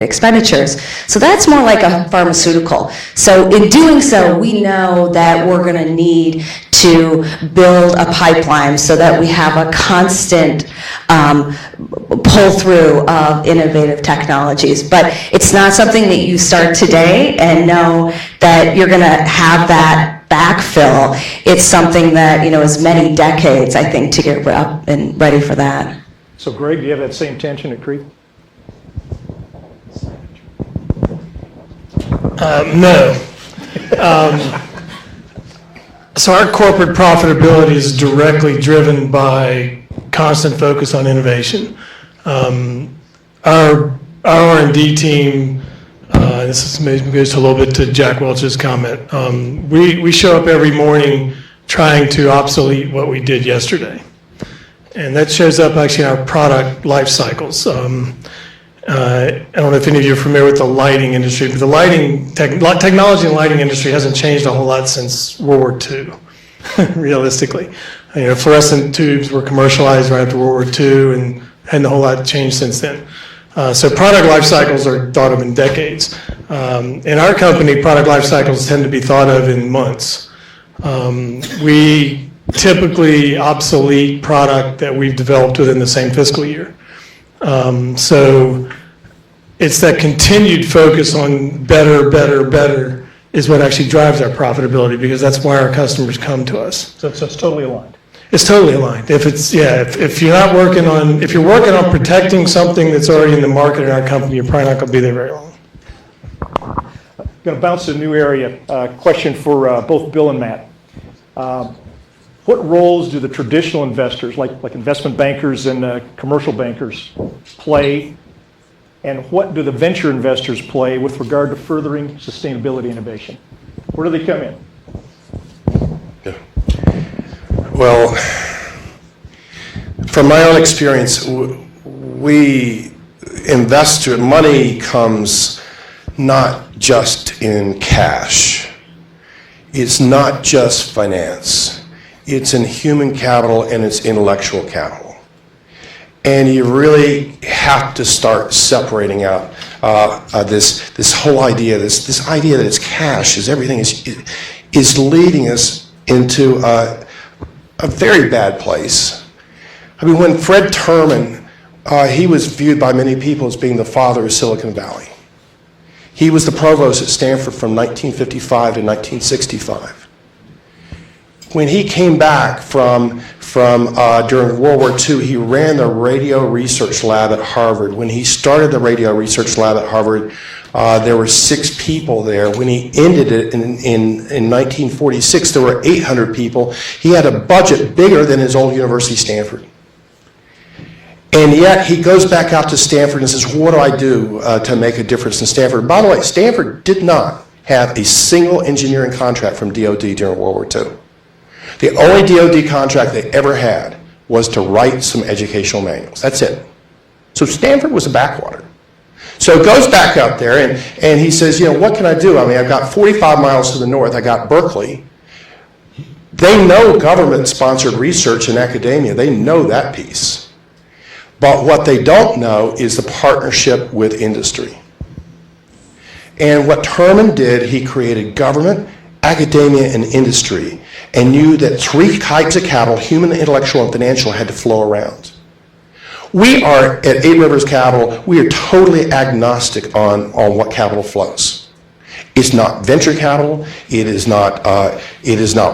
expenditures. So that's more like a pharmaceutical. So in doing so, we know that we're going to need to build a pipeline so that we have a constant pull through of innovative technologies. But it's not something that you start today and know that you're going to have that backfill. It's something that, you know, is many decades, I think, to get up and ready for that. So Greg, do you have that same tension at Cree? No. So our corporate profitability is directly driven by constant focus on innovation. Our R&D team, this maybe goes a little bit to Jack Welch's comment, we show up every morning trying to obsolete what we did yesterday. And that shows up actually in our product life cycles. I don't know if any of you are familiar with the lighting industry, but the technology in the lighting industry hasn't changed a whole lot since World War II, realistically. You know, fluorescent tubes were commercialized right after World War II and hadn't a whole lot changed since then. So product life cycles are thought of in decades. In our company, product life cycles tend to be thought of in months. We typically obsolete product that we've developed within the same fiscal year. So it's that continued focus on better, better, better is what actually drives our profitability, because that's why our customers come to us. So it's totally aligned. It's totally aligned. If you're not working on, if you're working on protecting something that's already in the market in our company, you're probably not going to be there very long. I'm going to bounce to a new area. Question for both Bill and Matt. What roles do the traditional investors, like investment bankers and commercial bankers, play, and what do the venture investors play with regard to furthering sustainability innovation? Where do they come in? Yeah. Well, from my own experience, we invest, money comes not just in cash. It's not just finance. It's in human capital and it's intellectual capital. And you really have to start separating out this whole idea, this idea that it's cash, is everything is leading us into a very bad place. I mean, when Fred Terman, he was viewed by many people as being the father of Silicon Valley. He was the provost at Stanford from 1955 to 1965. When he came back from during World War II, he ran the radio research lab at Harvard. When he started the radio research lab at Harvard, there were 6 people there. When he ended it in 1946, there were 800 people. He had a budget bigger than his old university, Stanford. And yet he goes back out to Stanford and says, what do I do to make a difference in Stanford? By the way, Stanford did not have a single engineering contract from DOD during World War II. The only DOD contract they ever had was to write some educational manuals. That's it. So Stanford was a backwater. So he goes back out there and he says, you know, what can I do? I mean, I've got 45 miles to the north. I got Berkeley. They know government-sponsored research in academia. They know that piece. But what they don't know is the partnership with industry. And what Terman did, he created government, academia, and industry, and knew that 3 types of capital, human, intellectual, and financial, had to flow around. We are, at 8 Rivers Capital, we are totally agnostic on what capital flows. It's not venture capital, it is not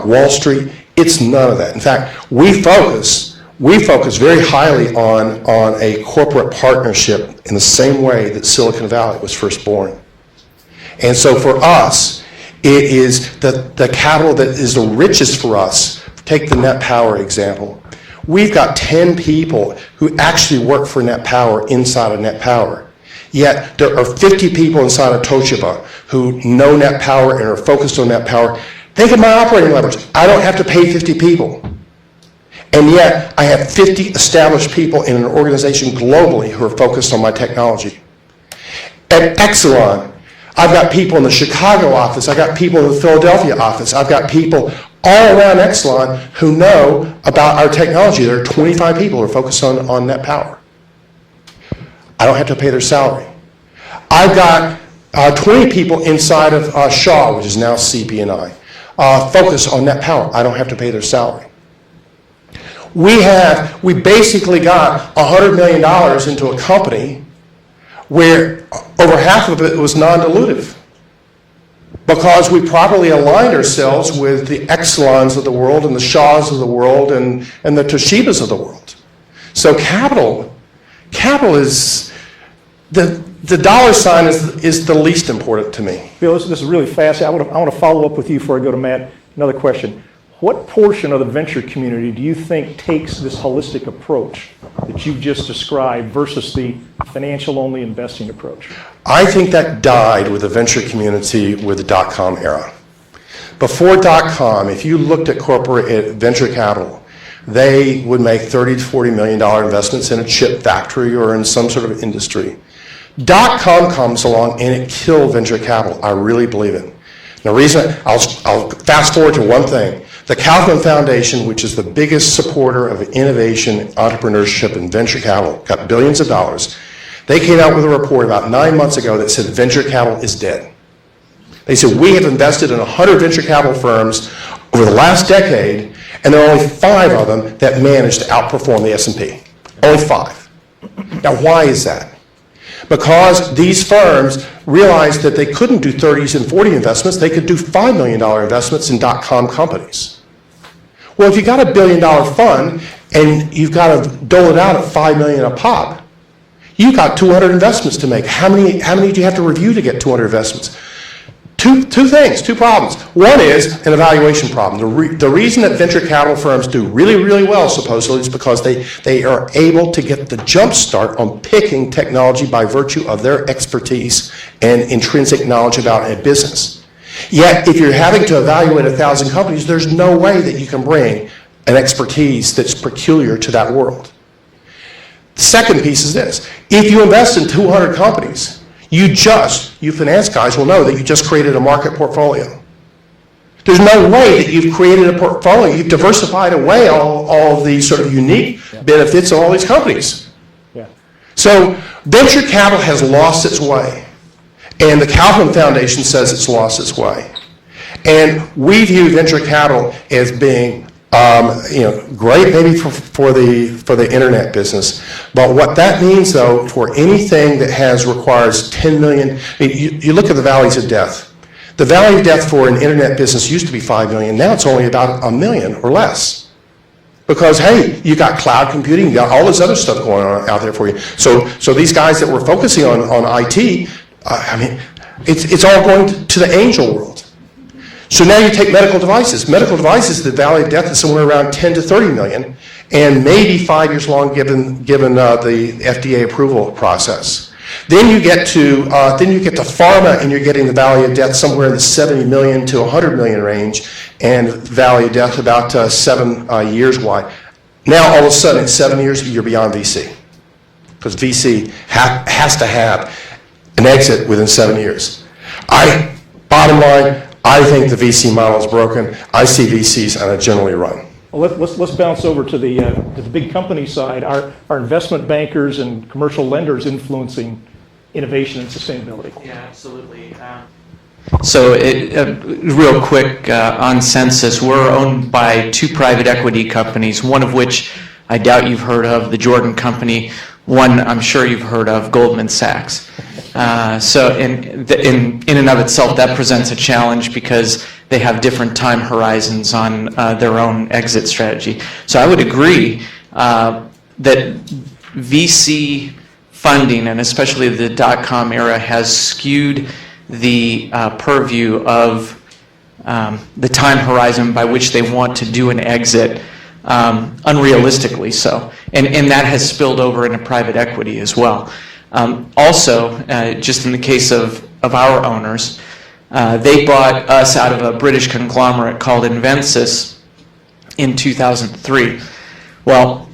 Wall Street, it's none of that. In fact, we focus very highly on a corporate partnership in the same way that Silicon Valley was first born. And so for us, it is the capital that is the richest for us. Take the Net Power example. We've got 10 people who actually work for Net Power inside of Net Power. Yet there are 50 people inside of Toshiba who know Net Power and are focused on Net Power. Think of my operating leverage. I don't have to pay 50 people. And yet I have 50 established people in an organization globally who are focused on my technology. At Exelon, I've got people in the Chicago office, I've got people in the Philadelphia office, I've got people all around Exelon who know about our technology. There are 25 people who are focused on Net Power. I don't have to pay their salary. I've got 20 people inside of Shaw, which is now CP&I, focus on net power. I don't have to pay their salary. We basically got $100 million into a company where over half of it was non-dilutive, because we properly aligned ourselves with the Exelons of the world and the Shaws of the world and the Toshibas of the world. So capital is, the dollar sign is the least important to me. Bill, this is really fast. I want to follow up with you before I go to Matt. Another question. What portion of the venture community do you think takes this holistic approach that you've just described versus the financial-only investing approach? I think that died with the venture community with the dot-com era. Before dot-com, if you looked at corporate venture capital, they would make $30 to $40 million investments in a chip factory or in some sort of industry. Dot-com comes along and it killed venture capital. I really believe it. The reason, I'll fast forward to one thing. The Kaufman Foundation, which is the biggest supporter of innovation, entrepreneurship, and venture capital, got billions of dollars. They came out with a report about 9 months ago that said venture capital is dead. They said, we have invested in 100 venture capital firms over the last decade, and there are only 5 of them that managed to outperform the S&P. Only 5. Now, why is that? Because these firms realized that they couldn't do 30s and 40 investments, they could do $5 million investments in dot-com companies. Well, if you got $1 billion fund and you've got to dole it out at $5 million a pop, you've got 200 investments to make. How many do you have to review to get 200 investments? Two things, 2 problems. One is an evaluation problem. The reason that venture capital firms do really, really well, supposedly, is because they are able to get the jump start on picking technology by virtue of their expertise and intrinsic knowledge about a business. Yet, if you're having to evaluate 1,000 companies, there's no way that you can bring an expertise that's peculiar to that world. The second piece is this. If you invest in 200 companies, you finance guys will know that you just created a market portfolio. There's no way that you've created a portfolio. You've diversified away all the sort of unique benefits of all these companies. Yeah. So venture capital has lost its way. And the Kaufman Foundation says it's lost its way. And we view venture capital as being great maybe for the internet business, but what that means though for anything that requires 10 million, you look at the valleys of death. The valley of death for an internet business used to be 5 million. Now it's only about 1 million or less, because hey, you got cloud computing, you got all this other stuff going on out there for you. So these guys that were focusing on IT, it's all going to the angel world. So now you take medical devices. Medical devices, the valley of death is somewhere around 10 to 30 million, and maybe 5 years long given the FDA approval process. Then you get to pharma, and you're getting the valley of death somewhere in the 70 million to 100 million range, and valley of death about 7 years wide. Now all of a sudden, in 7 years, you're beyond VC, because VC has to have an exit within 7 years. Bottom line, I think the VC model is broken. I see VCs on a generally run. Well, let's bounce over to the big company side. Are investment bankers and commercial lenders influencing innovation and sustainability? Yeah, absolutely. So real quick on Sensus, we're owned by 2 private equity companies, one of which I doubt you've heard of, the Jordan Company. One I'm sure you've heard of, Goldman Sachs. So in and of itself, that presents a challenge because they have different time horizons on their own exit strategy. So I would agree that VC funding, and especially the dot-com era, has skewed the purview of the time horizon by which they want to do an exit, unrealistically so. And that has spilled over into private equity as well. Also, just in the case of our owners, they bought us out of a British conglomerate called Sensus in 2003. Well,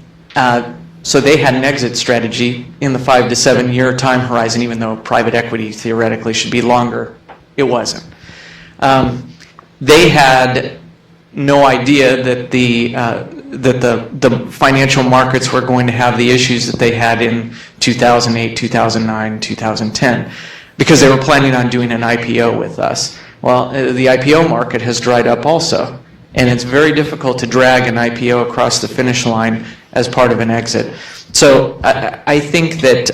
so they had an exit strategy in the 5 to 7 year time horizon, even though private equity theoretically should be longer. It wasn't. They had no idea that the financial markets were going to have the issues that they had in 2008, 2009, 2010. because they were planning on doing an IPO with us. Well, the IPO market has dried up also, and it's very difficult to drag an IPO across the finish line as part of an exit. So I think that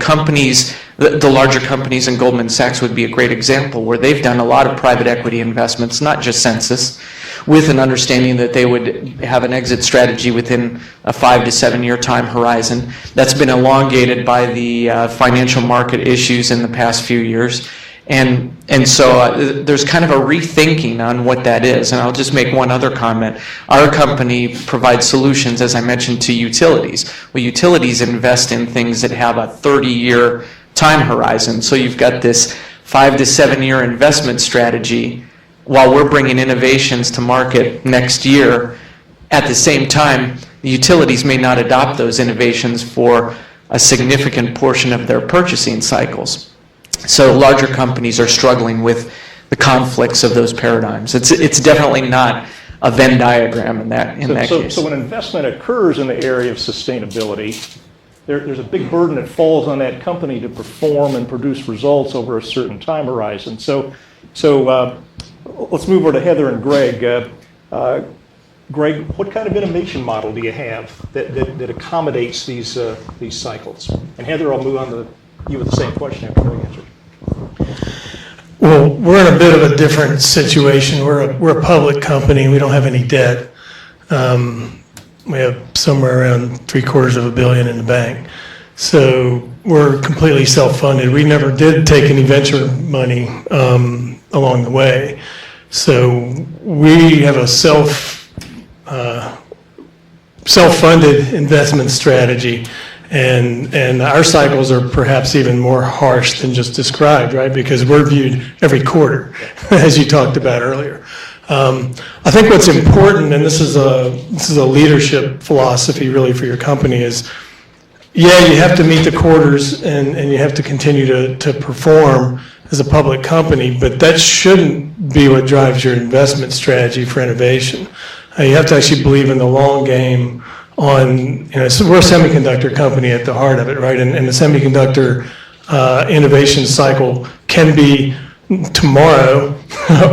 companies, the larger companies, and Goldman Sachs would be a great example, where they've done a lot of private equity investments, not just Sensus, with an understanding that they would have an exit strategy within a 5 to 7 year time horizon. That's been elongated by the financial market issues in the past few years. And so there's kind of a rethinking on what that is. And I'll just make one other comment. Our company provides solutions, as I mentioned, to utilities. Well, utilities invest in things that have a 30-year time horizon. So you've got this 5 to 7 year investment strategy while we're bringing innovations to market next year. At the same time, the utilities may not adopt those innovations for a significant portion of their purchasing cycles. So larger companies are struggling with the conflicts of those paradigms. It's definitely not a Venn diagram in that case. So when investment occurs in the area of sustainability, there's a big burden that falls on that company to perform and produce results over a certain time horizon. So let's move over to Heather and Greg. Greg, what kind of innovation model do you have that accommodates these cycles? And Heather, I'll move on to you with the same question after Greg answers. Well, we're in a bit of a different situation. We're a public company. We don't have any debt. We have somewhere around $750 million in the bank. So we're completely self-funded. We never did take any venture money along the way. So we have a self-funded investment strategy. And our cycles are perhaps even more harsh than just described, right? Because we're viewed every quarter, as you talked about earlier. I think what's important, and this is a leadership philosophy really for your company, is you have to meet the quarters and you have to continue to perform as a public company, but that shouldn't be what drives your investment strategy for innovation. You have to actually believe in the long game. We're a semiconductor company at the heart of it, right? And the semiconductor innovation cycle can be tomorrow,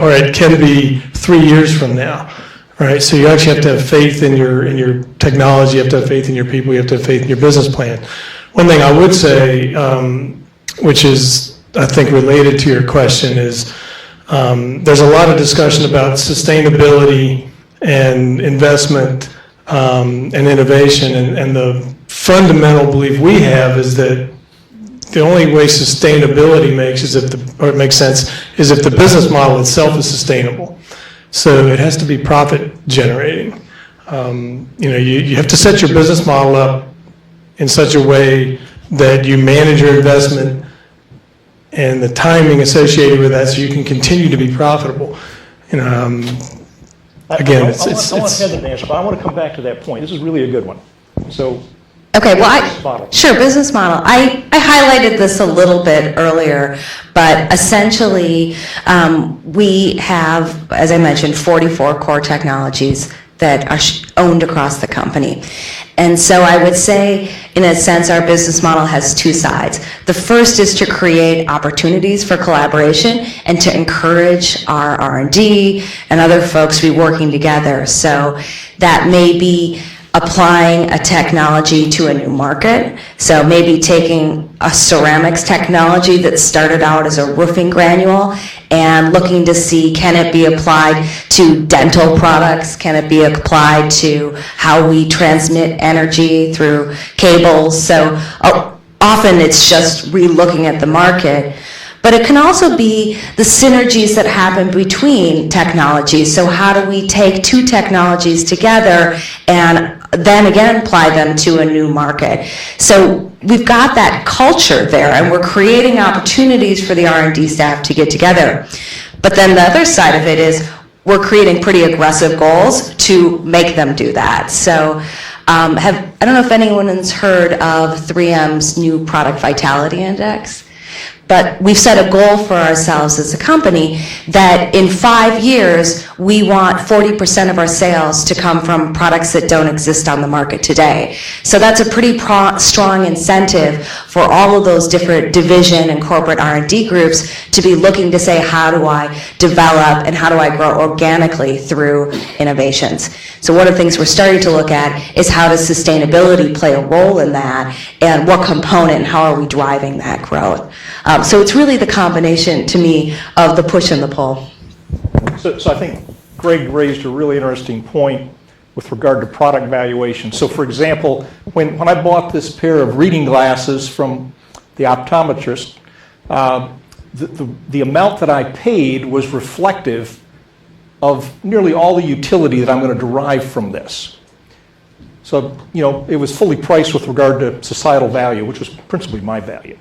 or it can be 3 years from now, right? So you actually have to have faith in your technology, you have to have faith in your people, you have to have faith in your business plan. One thing I would say, which is, I think, related to your question, is there's a lot of discussion about sustainability and investment and innovation, and the fundamental belief we have is that the only way sustainability makes sense is if the business model itself is sustainable. So it has to be profit generating. You have to set your business model up in such a way that you manage your investment and the timing associated with that, so you can continue to be profitable. Again, I want Heather to answer, but I want to come back to that point. This is really a good one. So, okay, business model. Sure, business model. I highlighted this a little bit earlier, but essentially we have, as I mentioned, 44 core technologies that are owned across the company. And so I would say, in a sense, our business model has two sides. The first is to create opportunities for collaboration and to encourage our R&D and other folks to be working together. So that may be applying a technology to a new market. So maybe taking a ceramics technology that started out as a roofing granule and looking to see, can it be applied to dental products? Can it be applied to how we transmit energy through cables? So often it's just re-looking at the market. But it can also be the synergies that happen between technologies. So how do we take two technologies together and then again apply them to a new market? So we've got that culture there, and we're creating opportunities for the R&D staff to get together. But then the other side of it is we're creating pretty aggressive goals to make them do that. So I don't know if anyone has heard of 3M's new product vitality index. But we've set a goal for ourselves as a company that in 5 years, we want 40% of our sales to come from products that don't exist on the market today. So that's a pretty strong incentive for all of those different division and corporate R&D groups to be looking to say, how do I develop and how do I grow organically through innovations? So one of the things we're starting to look at is how does sustainability play a role in that, and what component and how are we driving that growth? So it's really the combination, to me, of the push and the pull. So I think Greg raised a really interesting point with regard to product valuation. So for example, when I bought this pair of reading glasses from the optometrist, the amount that I paid was reflective of nearly all the utility that I'm going to derive from this. So, it was fully priced with regard to societal value, which was principally my value.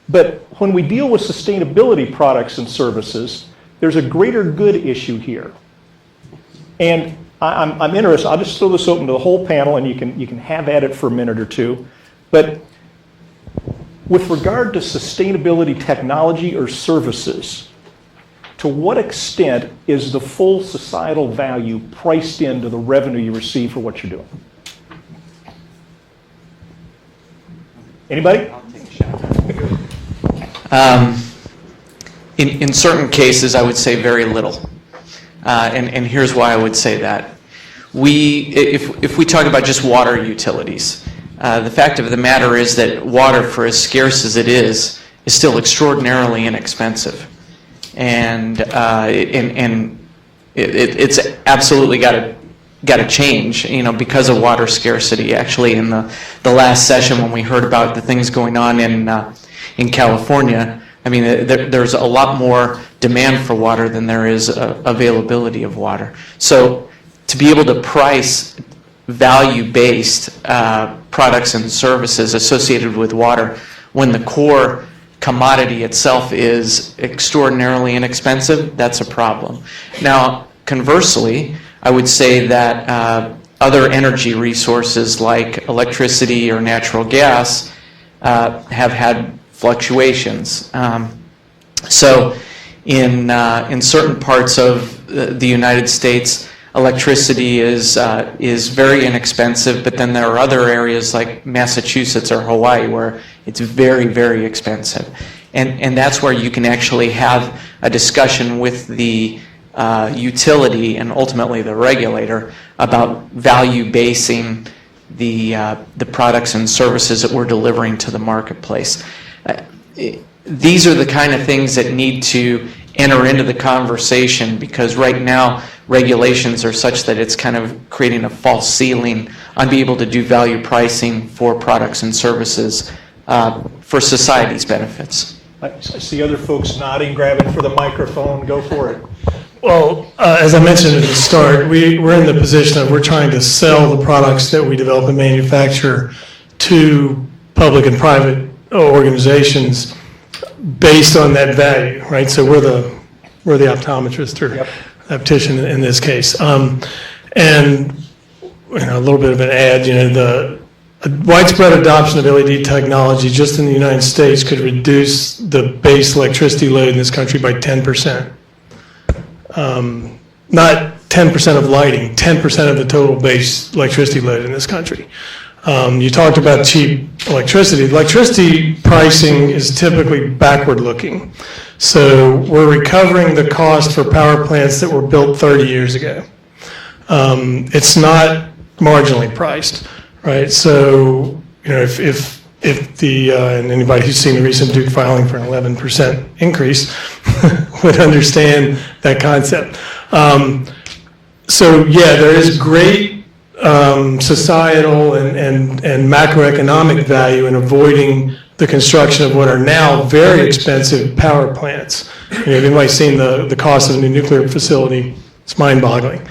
But when we deal with sustainability products and services, there's a greater good issue here. And I'm interested, I'll just throw this open to the whole panel and you can have at it for a minute or two. But with regard to sustainability technology or services, to what extent is the full societal value priced into the revenue you receive for what you're doing? Anybody? In certain cases, I would say very little. And here's why I would say that. If we talk about just water utilities, the fact of the matter is that water, for as scarce as it is still extraordinarily inexpensive. And it's absolutely got to change, because of water scarcity. Actually, in the last session when we heard about the things going on in California, there's a lot more demand for water than there is availability of water. So to be able to price value-based products and services associated with water when the core commodity itself is extraordinarily inexpensive, that's a problem. Now, conversely, I would say that other energy resources like electricity or natural gas have had fluctuations. So in certain parts of the United States, electricity is very inexpensive, but then there are other areas like Massachusetts or Hawaii where it's very, very expensive. And that's where you can actually have a discussion with the utility and ultimately the regulator about value basing the products and services that we're delivering to the marketplace. These are the kind of things that need to enter into the conversation, because right now regulations are such that it's kind of creating a false ceiling on being able to do value pricing for products and services for society's benefits. I see other folks nodding, grabbing for the microphone. Go for it. Well, as I mentioned at the start, we're in the position that we're trying to sell the products that we develop and manufacture to public and private organizations based on that value, right? So we're the optometrist or optician in this case, and a little bit of an ad. The widespread adoption of LED technology just in the United States could reduce the base electricity load in this country by 10%. Not 10% of lighting, 10% of the total base electricity load in this country. You talked about cheap electricity. Electricity pricing is typically backward looking. So we're recovering the cost for power plants that were built 30 years ago. It's not marginally priced, right? So, if the, and anybody who's seen the recent Duke filing for an 11% increase would understand that concept. So yeah, there is great societal and macroeconomic value in avoiding the construction of what are now very expensive power plants. If anybody's seen the cost of a new nuclear facility, it's mind-boggling,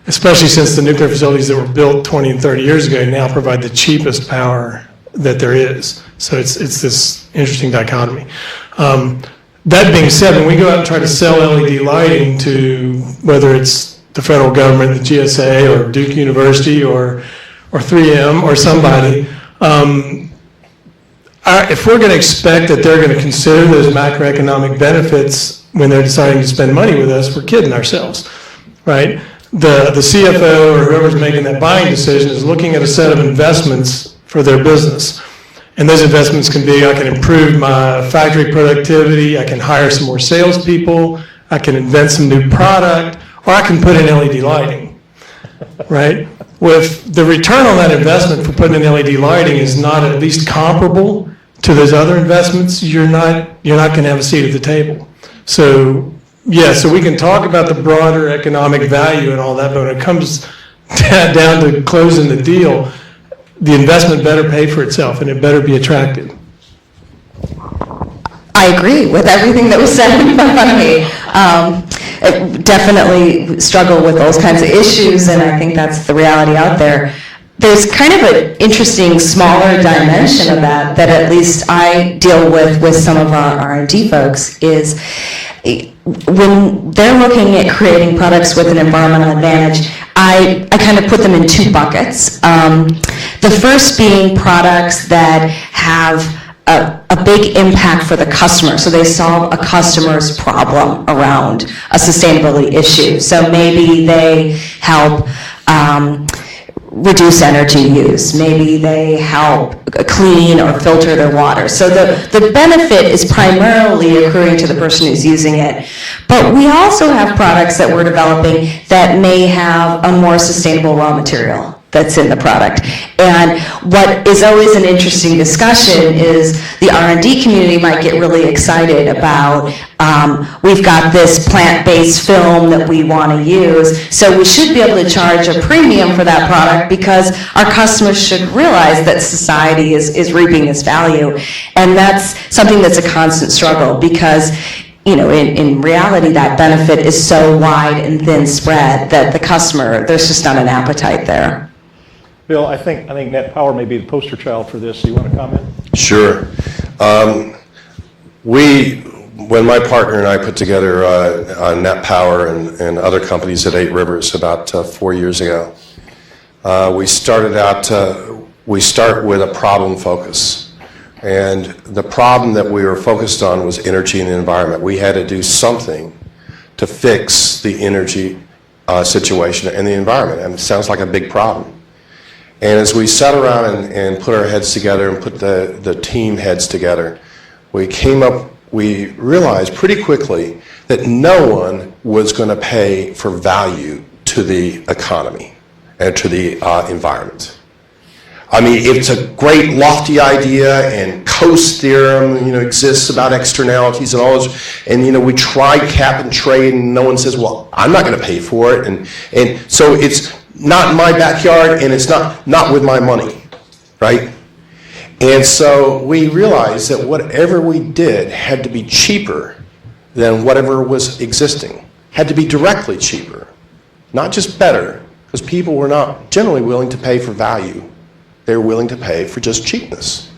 especially since the nuclear facilities that were built 20 and 30 years ago now provide the cheapest power that there is. So it's this interesting dichotomy. That being said, when we go out and try to sell LED lighting to whether it's the federal government, the GSA, or Duke University, or 3M, or somebody, if we're going to expect that they're going to consider those macroeconomic benefits when they're deciding to spend money with us, we're kidding ourselves, right? The CFO or whoever's making that buying decision is looking at a set of investments for their business. And those investments can be, I can improve my factory productivity, I can hire some more salespeople, I can invent some new product, or I can put in LED lighting, right? With the return on that investment for putting in LED lighting is not at least comparable to those other investments, you're not going to have a seat at the table. So, yeah, so we can talk about the broader economic value and all that, but when it comes down to closing the deal, the investment better pay for itself and it better be attractive. I agree with everything that was said in front of me. I definitely struggle with those kinds of issues, and I think that's the reality out there. There's kind of an interesting smaller dimension of that at least I deal with some of our R&D folks is when they're looking at creating products with an environmental advantage, I kind of put them in two buckets. The first being products that have a big impact for the customer. So they solve a customer's problem around a sustainability issue. So maybe they help reduce energy use. Maybe they help clean or filter their water. So the benefit is primarily accruing to the person who's using it. But we also have products that we're developing that may have a more sustainable raw material that's in the product. And what is always an interesting discussion is the R&D community might get really excited about, we've got this plant-based film that we want to use, so we should be able to charge a premium for that product because our customers should realize that society is reaping this value. And that's something that's a constant struggle because in reality, that benefit is so wide and thin spread that the customer, there's just not an appetite there. Bill, I think Net Power may be the poster child for this. You want to comment? Sure. When my partner and I put together Net Power and other companies at 8 Rivers about 4 years ago, we start with a problem focus. And the problem that we were focused on was energy and the environment. We had to do something to fix the energy situation and the environment. And it sounds like a big problem. And as we sat around and put our heads together and put the team heads together, we realized pretty quickly that no one was going to pay for value to the economy and to the environment. I mean, it's a great lofty idea, and Coase theorem, exists about externalities and all this. And we try cap and trade, and no one says, "Well, I'm not going to pay for it." And so it's not in my backyard, and it's not with my money, right? And so we realized that whatever we did had to be cheaper than whatever was existing. Had to be directly cheaper, not just better, because people were not generally willing to pay for value. They were willing to pay for just cheapness.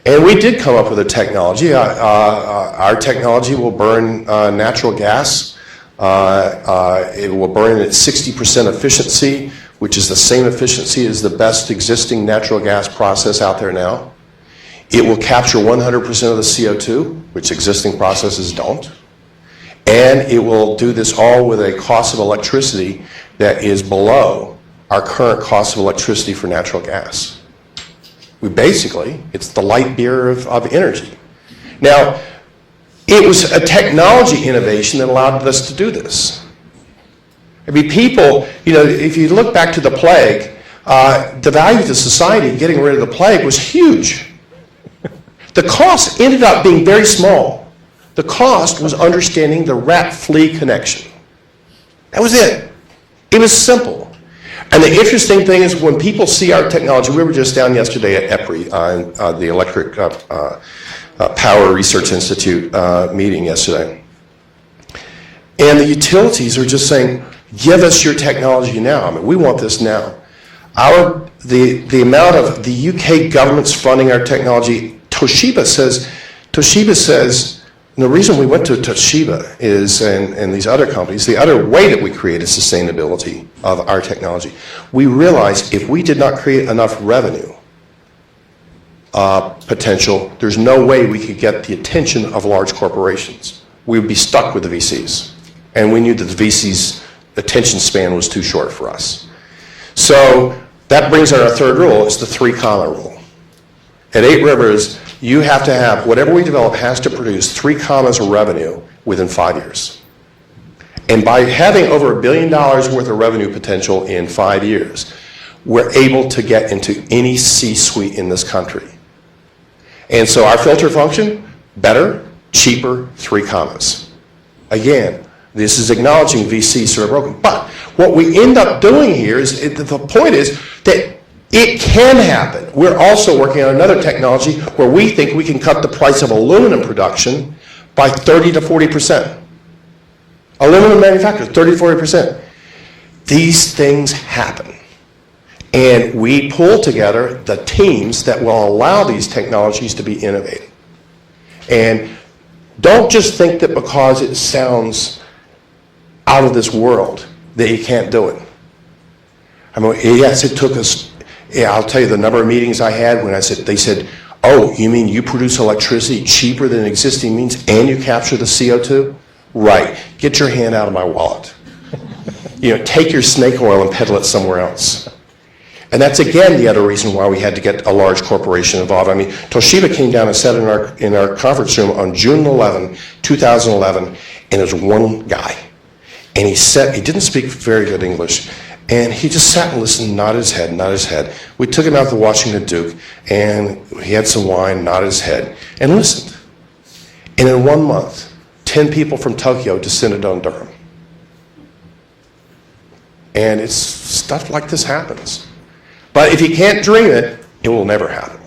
And we did come up with a technology. Our technology will burn natural gas. It will burn at 60% efficiency, which is the same efficiency as the best existing natural gas process out there now. It will capture 100% of the CO2, which existing processes don't. And it will do this all with a cost of electricity that is below our current cost of electricity for natural gas. It's the light beer of energy. Now, it was a technology innovation that allowed us to do this. I mean, people, if you look back to the plague, the value to society getting rid of the plague was huge. The cost ended up being very small. The cost was understanding the rat-flea connection. That was it. It was simple. And the interesting thing is when people see our technology, we were just down yesterday at EPRI, the Electric Power Research Institute meeting yesterday. And the utilities are just saying, give us your technology now. I mean, we want this now. The amount of the UK government's funding our technology, Toshiba says, and the reason we went to Toshiba is, and these other companies, the other way that we created sustainability of our technology, we realized if we did not create enough revenue potential, there's no way we could get the attention of large corporations. We would be stuck with the VCs. And we knew that the VCs' attention span was too short for us. So that brings our third rule, it's the 3 comma rule. At 8 Rivers, you have to have, whatever we develop has to produce 3 commas of revenue within 5 years. And by having over $1 billion worth of revenue potential in 5 years, we're able to get into any C-suite in this country. And so our filter function, better, cheaper, 3 commas. Again, this is acknowledging VCs are broken. But what we end up doing here is, the point is that it can happen. We're also working on another technology where we think we can cut the price of aluminum production by 30 to 40%. Aluminum manufacturers, 30 to 40%. These things happen. And we pull together the teams that will allow these technologies to be innovative. And don't just think that because it sounds out of this world that you can't do it. I mean, yes, it took us, I'll tell you the number of meetings I had when they said, oh, you mean you produce electricity cheaper than existing means and you capture the CO2? Right, get your hand out of my wallet. Take your snake oil and peddle it somewhere else. And that's again the other reason why we had to get a large corporation involved. I mean, Toshiba came down and sat in our conference room on June 11, 2011, and there was one guy. And he didn't speak very good English, and he just sat and listened, nodded his head. We took him out to Washington Duke, and he had some wine, nodded his head, and listened. And in 1 month, 10 people from Tokyo descended on Durham. And it's stuff like this happens. But if you can't dream it, it will never happen.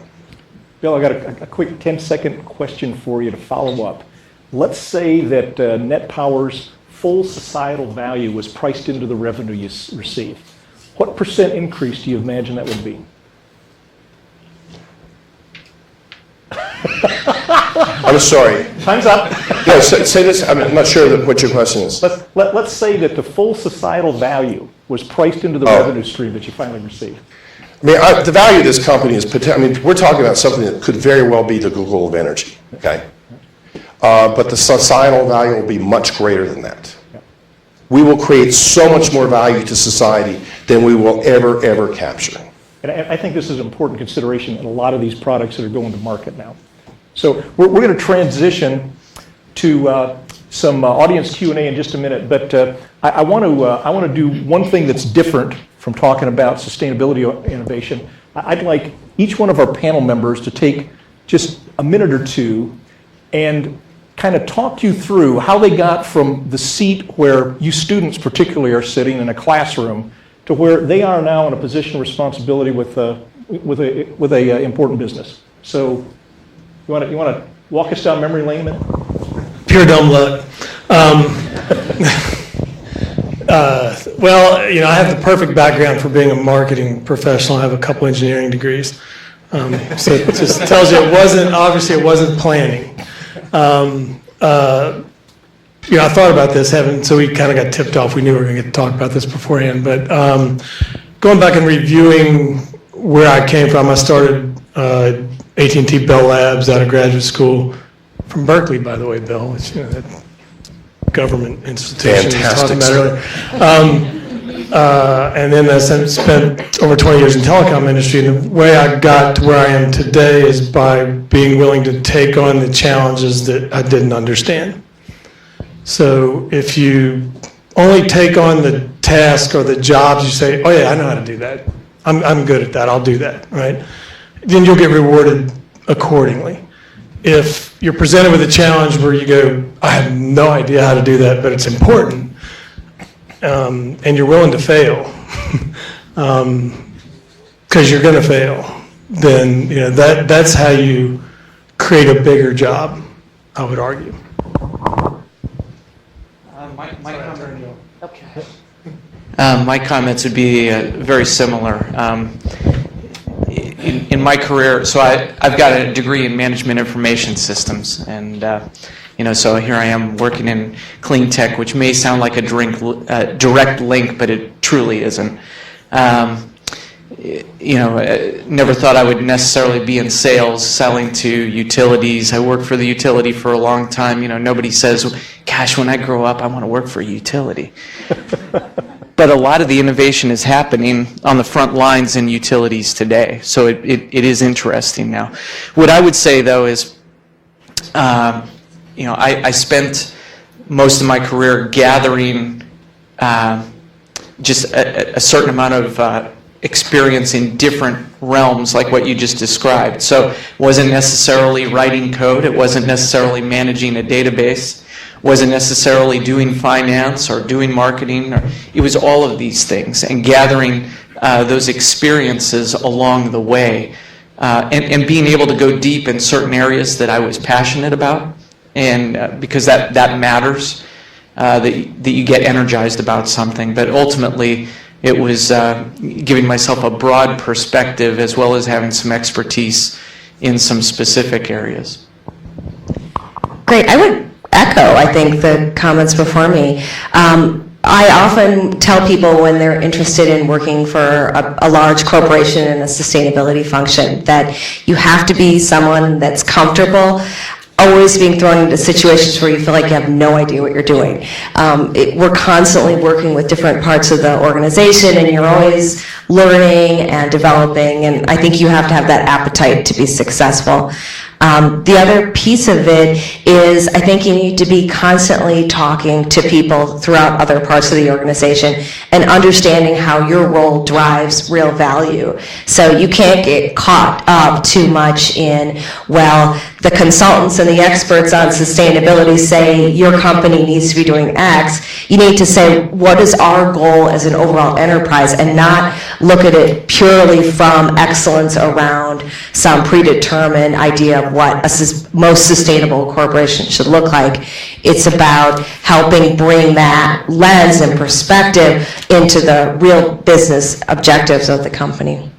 Bill, I got a quick 10-second question for you to follow up. Let's say that Net Power's full societal value was priced into the revenue you receive. What % increase do you imagine that would be? I'm sorry. Time's up. No, say this. I'm not sure what your question is. Let's say that the full societal value was priced into the revenue stream that you finally received. I mean, the value of this company is, we're talking about something that could very well be the Google of energy, okay? But the societal value will be much greater than that. We will create so much more value to society than we will ever capture. And I think this is an important consideration in a lot of these products that are going to market now. So we're going to transition to some audience Q&A in just a minute, but I want to do one thing that's different from talking about sustainability or innovation. I'd like each one of our panel members to take just a minute or two and kind of talk you through how they got from the seat where you students particularly are sitting in a classroom to where they are now in a position of responsibility with a important business. So you want to walk us down memory lane a minute? Pure dumb luck. Well, I have the perfect background for being a marketing professional. I have a couple engineering degrees. So it just tells you it wasn't planning. I thought about this, so we kind of got tipped off. We knew we were going to get to talk about this beforehand. But going back and reviewing where I came from, I started AT&T Bell Labs out of graduate school from Berkeley, by the way, Bill, which that government institution we were talking about earlier. And then I spent over 20 years in the telecom industry. And the way I got to where I am today is by being willing to take on the challenges that I didn't understand. So if you only take on the task or the jobs, you say, oh yeah, I know how to do that. I'm good at that, I'll do that, right? Then you'll get rewarded accordingly. If you're presented with a challenge where you go, I have no idea how to do that, but it's important, and you're willing to fail, because you're going to fail, then that's how you create a bigger job, I would argue. My comments would be very similar. In my career, so I've got a degree in management information systems, and so here I am working in clean tech, which may sound like a direct link, but it truly isn't. never thought I would necessarily be in sales selling to utilities. I worked for the utility for a long time. Nobody says, gosh, when I grow up, I want to work for a utility. But a lot of the innovation is happening on the front lines in utilities today. So it is interesting now. What I would say, though, is, I spent most of my career gathering just a certain amount of experience in different realms like what you just described. So it wasn't necessarily writing code, it wasn't necessarily managing a database, wasn't necessarily doing finance or doing marketing, it was all of these things, and gathering those experiences along the way, and being able to go deep in certain areas that I was passionate about, and because that matters, that you get energized about something. But ultimately, it was giving myself a broad perspective as well as having some expertise in some specific areas. Great. I would echo, I think, the comments before me. I often tell people when they're interested in working for a large corporation in a sustainability function that you have to be someone that's comfortable always being thrown into situations where you feel like you have no idea what you're doing. We're constantly working with different parts of the organization, and you're always learning and developing, and I think you have to have that appetite to be successful. The other piece of it is I think you need to be constantly talking to people throughout other parts of the organization and understanding how your role drives real value. So you can't get caught up too much in, well, the consultants and the experts on sustainability say your company needs to be doing X. You need to say, what is our goal as an overall enterprise, and not look at it purely from excellence around some predetermined idea of what a most sustainable corporation should look like. It's about helping bring that lens and perspective into the real business objectives of the company.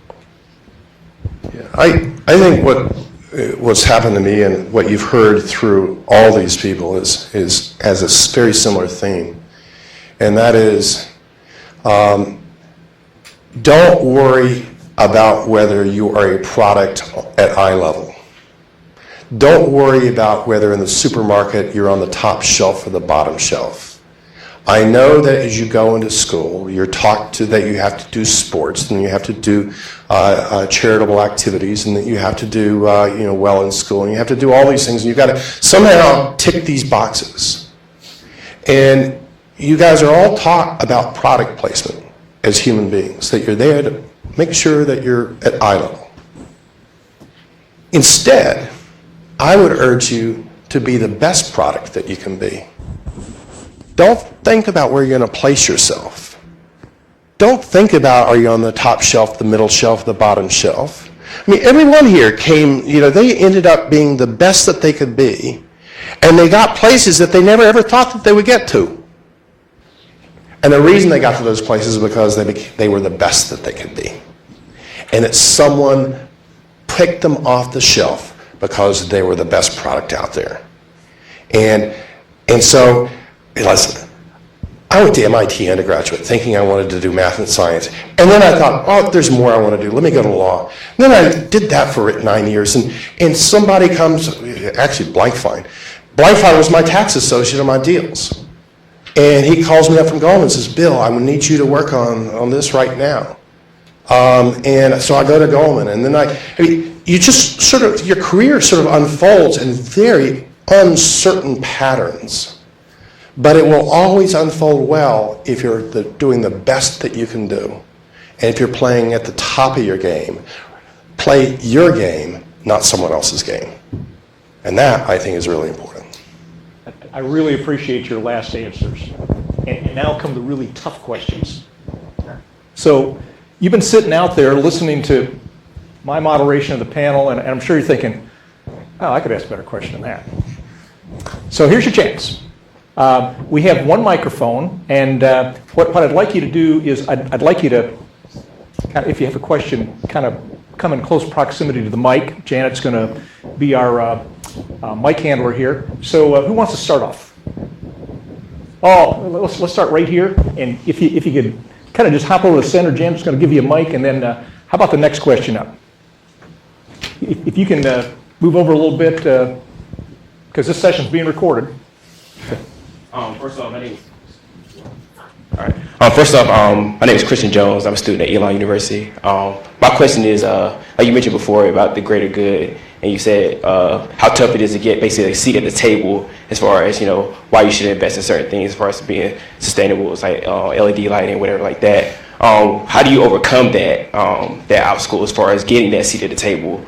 Yeah, I think what's happened to me and what you've heard through all these people is has a very similar theme, and that is don't worry about whether you are a product at eye level. Don't worry about whether in the supermarket you're on the top shelf or the bottom shelf. I know that as you go into school, you're taught to that you have to do sports, and you have to do charitable activities, and that you have to do well in school, and you have to do all these things, and you've got to somehow tick these boxes. And you guys are all taught about product placement as human beings, that you're there to make sure that you're at eye level. Instead, I would urge you to be the best product that you can be. Don't think about where you're going to place yourself. Don't think about, are you on the top shelf, the middle shelf, the bottom shelf. I mean, everyone here came, they ended up being the best that they could be, and they got places that they never ever thought that they would get to. And the reason they got to those places is because they were the best that they could be. And that someone picked them off the shelf because they were the best product out there. And so, listen, I went to MIT undergraduate thinking I wanted to do math and science. And then I thought, oh, there's more I want to do. Let me go to law. And then I did that for 9 years. And somebody comes, actually Blankfein. Blankfein was my tax associate on my deals. And he calls me up from Goldman and says, Bill, I need you to work on this right now. And so I go to Goldman. And then you just sort of, your career sort of unfolds in very uncertain patterns. But it will always unfold well if you're doing the best that you can do. And if you're playing at the top of your game, play your game, not someone else's game. And that, I think, is really important. I really appreciate your last answers. And now come the really tough questions. So you've been sitting out there listening to my moderation of the panel, and I'm sure you're thinking, oh, I could ask a better question than that. So here's your chance. We have one microphone, and what I'd like you to do is I'd like you to, if you have a question, kind of come in close proximity to the mic. Janet's going to be our mic handler here. So who wants to start off? Oh, let's start right here. And if you could kind of just hop over to the center, Janet's going to give you a mic, and then How about the next question up? If you can move over a little bit, because this session's being recorded. First off, my name is Christian Jones. I'm a student at Elon University. My question is, like you mentioned before about the greater good, and you said how tough it is to get basically a seat at the table as far as, why you should invest in certain things as far as being sustainable, it's like LED lighting, whatever like that. How do you overcome that obstacle as far as getting that seat at the table,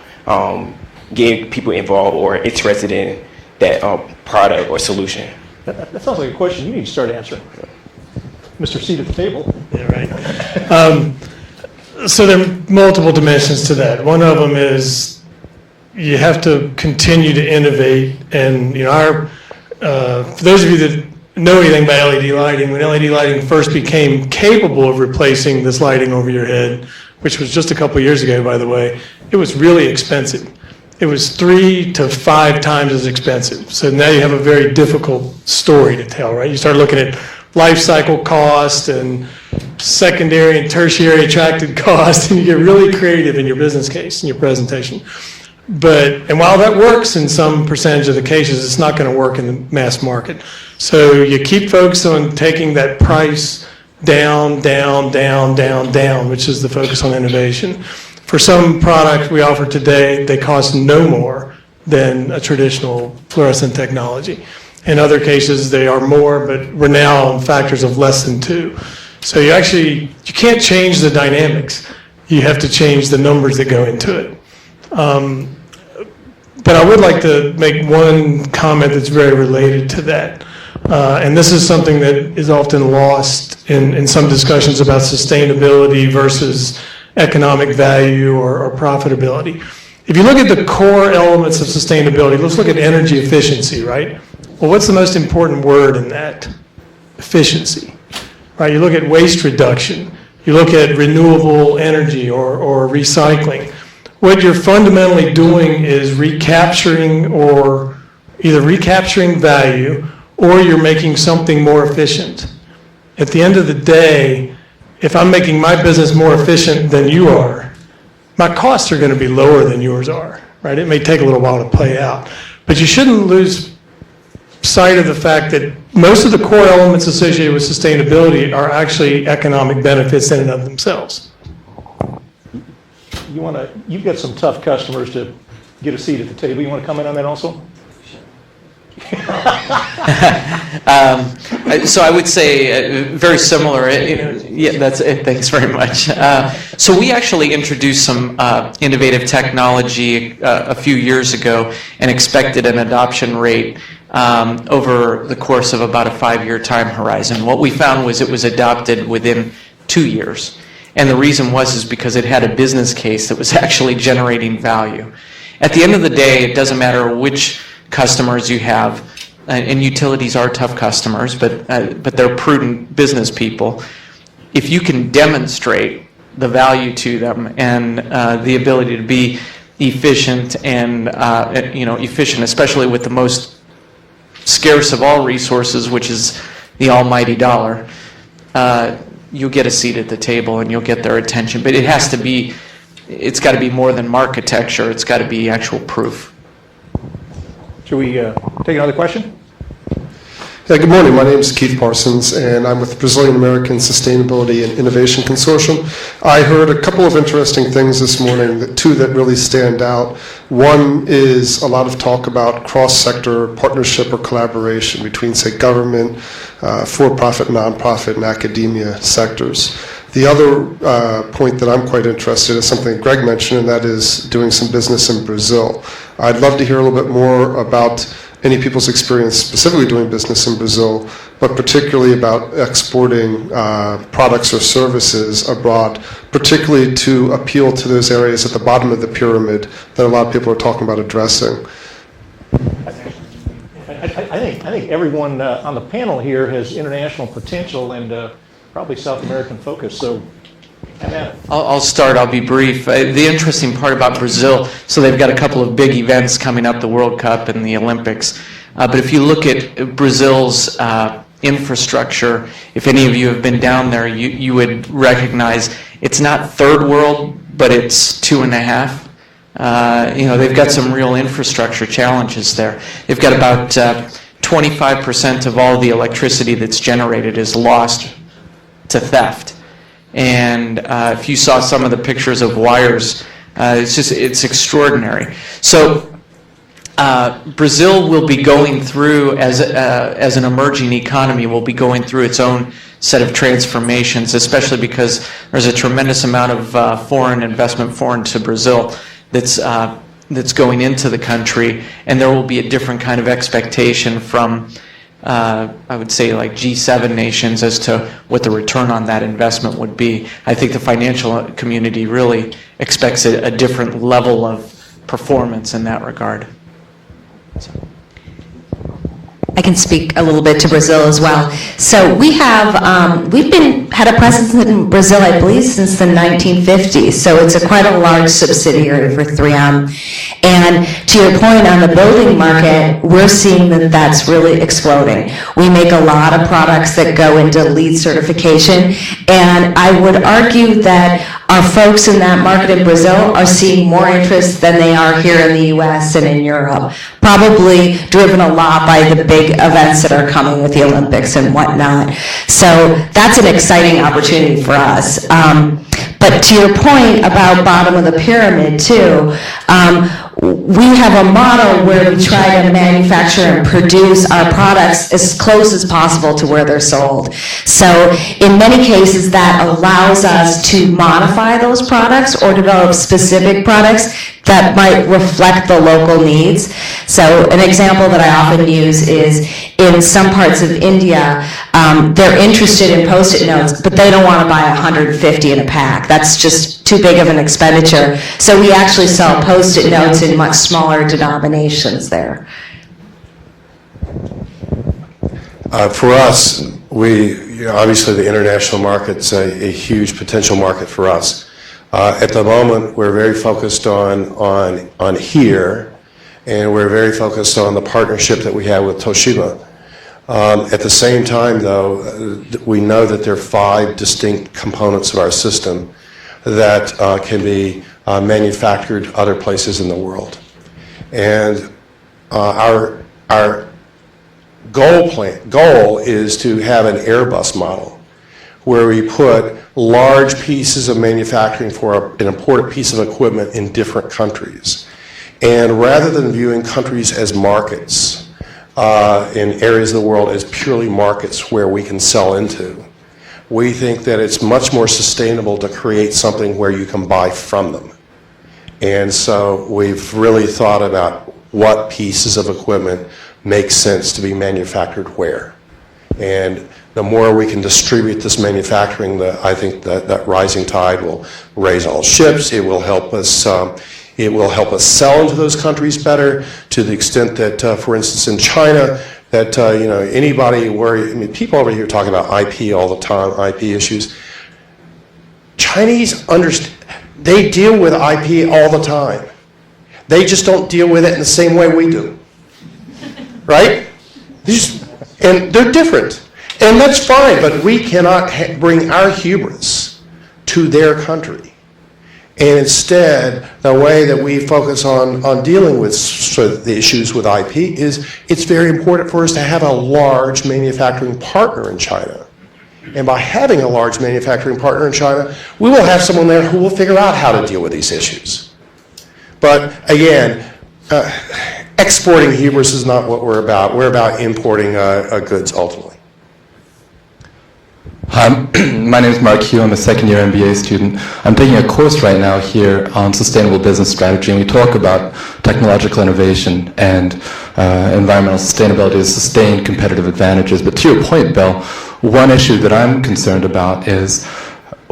getting people involved or interested in that product or solution? That sounds like a question you need to start answering. Mr. Seat at the table. Yeah, right. So there are multiple dimensions to that. One of them is you have to continue to innovate. And, for those of you that know anything about LED lighting, when LED lighting first became capable of replacing this lighting over your head, which was just a couple of years ago, by the way, it was really expensive. It was 3 to 5 times as expensive. So now you have a very difficult story to tell, right? You start looking at life cycle cost and secondary and tertiary attracted cost, and you get really creative in your business case and your presentation. And while that works in some percentage of the cases, it's not going to work in the mass market. So you keep focused on taking that price down, which is the focus on innovation. For some products we offer today, they cost no more than a traditional fluorescent technology. In other cases, they are more, but we're now on factors of less than 2. So you can't change the dynamics. You have to change the numbers that go into it. But I would like to make one comment that's very related to that. And this is something that is often lost in some discussions about sustainability versus economic value or profitability. If you look at the core elements of sustainability, let's look at energy efficiency, right? Well, what's the most important word in that? Efficiency, right? You look at waste reduction. You look at renewable energy or recycling. What you're fundamentally doing is recapturing value, or you're making something more efficient. At the end of the day, if I'm making my business more efficient than you are, my costs are going to be lower than yours are, right? It may take a little while to play out. But you shouldn't lose sight of the fact that most of the core elements associated with sustainability are actually economic benefits in and of themselves. You've got some tough customers to get a seat at the table. You want to comment on that also? So I would say very similar. Yeah, that's it. Thanks very much. So we actually introduced some innovative technology a few years ago and expected an adoption rate over the course of about a 5-year time horizon. What we found was it was adopted within 2 years. And the reason is because it had a business case that was actually generating value. At the end of the day, it doesn't matter which customers you have, and utilities are tough customers, but they're prudent business people. If you can demonstrate the value to them and the ability to be efficient and efficient, especially with the most scarce of all resources, which is the almighty dollar, you'll get a seat at the table and you'll get their attention. But it's got to be more than marketecture. It's got to be actual proof. Should we take another question? Yeah, good morning. My name is Keith Parsons, and I'm with the Brazilian American Sustainability and Innovation Consortium. I heard a couple of interesting things this morning, two that really stand out. One is a lot of talk about cross-sector partnership or collaboration between, say, government, for-profit, nonprofit, and academia sectors. The other point that I'm quite interested in is something that Greg mentioned, and that is doing some business in Brazil. I'd love to hear a little bit more about any people's experience specifically doing business in Brazil, but particularly about exporting products or services abroad, particularly to appeal to those areas at the bottom of the pyramid that a lot of people are talking about addressing. I think everyone on the panel here has international potential and probably South American focus, so have at it. I'll start. I'll be brief. The interesting part about Brazil, so they've got a couple of big events coming up, the World Cup and the Olympics. But if you look at Brazil's infrastructure, if any of you have been down there, you would recognize it's not third world but it's 2.5. They've got some real infrastructure challenges there. They've got about 25% of all the electricity that's generated is lost to theft. And if you saw some of the pictures of wires, it's extraordinary. So Brazil will be going through, as an emerging economy, will be going through its own set of transformations, especially because there's a tremendous amount of foreign investment, foreign to Brazil, that's going into the country, and there will be a different kind of expectation from, I would say, like G7 nations as to what the return on that investment would be. I think the financial community really expects a different level of performance in that regard. I can speak a little bit to Brazil as well. So we've had a presence in Brazil, I believe, since the 1950s. So it's quite a large subsidiary for 3M. And to your point on the building market, we're seeing that that's really exploding. We make a lot of products that go into LEED certification, and I would argue that our folks in that market in Brazil are seeing more interest than they are here in the U.S. and in Europe, probably driven a lot by the big events that are coming with the Olympics and whatnot. So that's an exciting opportunity for us. But to your point about bottom of the pyramid too, we have a model where we try to manufacture and produce our products as close as possible to where they're sold. So in many cases, that allows us to modify those products or develop specific products that might reflect the local needs. So an example that I often use is in some parts of India, they're interested in Post-it notes, but they don't want to buy 150 in a pack. That's just too big of an expenditure. So we actually sell Post-it notes in much smaller denominations there. For us, obviously the international market's a huge potential market for us. At the moment, we're very focused on here, and we're very focused on the partnership that we have with Toshiba. At the same time, though, we know that there are 5 distinct components of our system that can be manufactured other places in the world. And our goal is to have an Airbus model where we put large pieces of manufacturing for an important piece of equipment in different countries. And rather than viewing countries as markets in areas of the world as purely markets where we can sell into, we think that it's much more sustainable to create something where you can buy from them. And so we've really thought about what pieces of equipment make sense to be manufactured where. And the more we can distribute this manufacturing, I think that rising tide will raise all ships. It will help us sell into those countries better, to the extent that, for instance, in China, that anybody worry. I mean, people over here talk about IP all the time, IP issues. Chinese they deal with IP all the time. They just don't deal with it in the same way we do, right? And they're different. And that's fine, but we cannot bring our hubris to their country. And instead, the way that we focus on dealing with the issues with IP is it's very important for us to have a large manufacturing partner in China. And by having a large manufacturing partner in China, we will have someone there who will figure out how to deal with these issues. But again, exporting hubris is not what we're about. We're about importing goods ultimately. Hi, my name is Mark Hugh. I'm a second-year MBA student. I'm taking a course right now here on sustainable business strategy, and we talk about technological innovation and environmental sustainability as sustained competitive advantages. But to your point, Bill, one issue that I'm concerned about is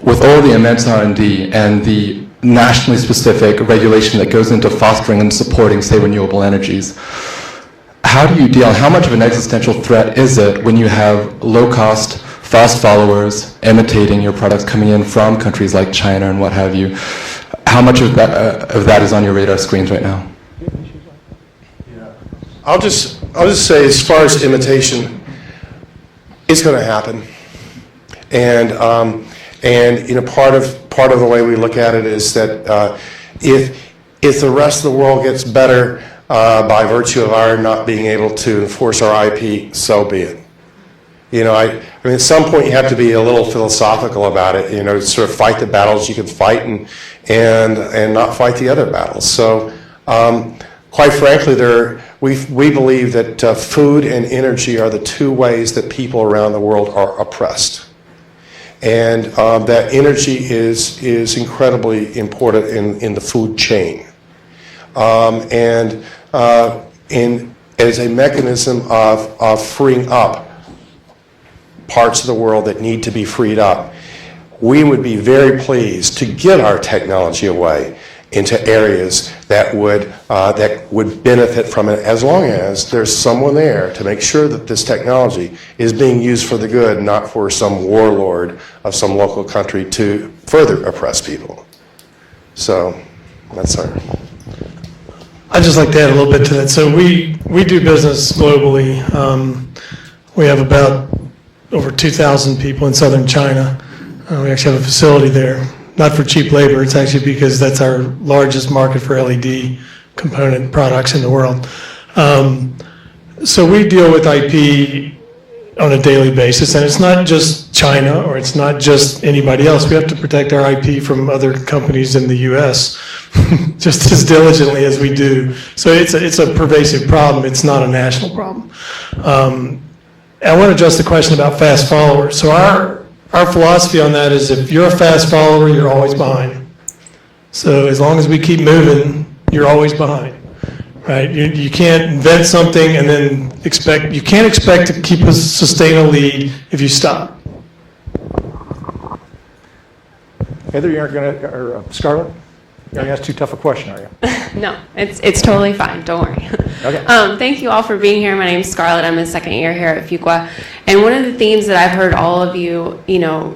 with all the immense R&D and the nationally specific regulation that goes into fostering and supporting, say, renewable energies, how do you deal, how much of an existential threat is it when you have low-cost, fast followers imitating your products coming in from countries like China and what have you? How much of that is on your radar screens right now? I'll just say, as far as imitation, it's going to happen, and part part of the way we look at it is that if the rest of the world gets better by virtue of our not being able to enforce our IP, so be it. You know, I mean, at some point you have to be a little philosophical about it. You know, sort of fight the battles you can fight and not fight the other battles. So, quite frankly, we believe that food and energy are the two ways that people around the world are oppressed, and that energy is incredibly important in the food chain, and as a mechanism of freeing up parts of the world that need to be freed up, we would be very pleased to get our technology away into areas that would benefit from it, as long as there's someone there to make sure that this technology is being used for the good, not for some warlord of some local country to further oppress people. So that's our... I'd just like to add a little bit to that. So we do business globally. We have about over 2,000 people in southern China. We actually have a facility there, not for cheap labor. It's actually because that's our largest market for LED component products in the world. So we deal with IP on a daily basis, and it's not just China or it's not just anybody else. We have to protect our IP from other companies in the U.S. just as diligently as we do. So it's a pervasive problem. It's not a national problem. I want to address the question about fast followers. So our philosophy on that is, if you're a fast follower, you're always behind. So as long as we keep moving, you're always behind, right? You can't invent something and then you can't expect to keep a sustainable lead if you stop. Heather, you aren't going to, or Scarlett, you're going to ask too tough a question, are you? No, it's totally fine. Don't worry. Okay. Thank you all for being here. My name's Scarlett. I'm a second year here at Fuqua. And one of the themes that I've heard all of you,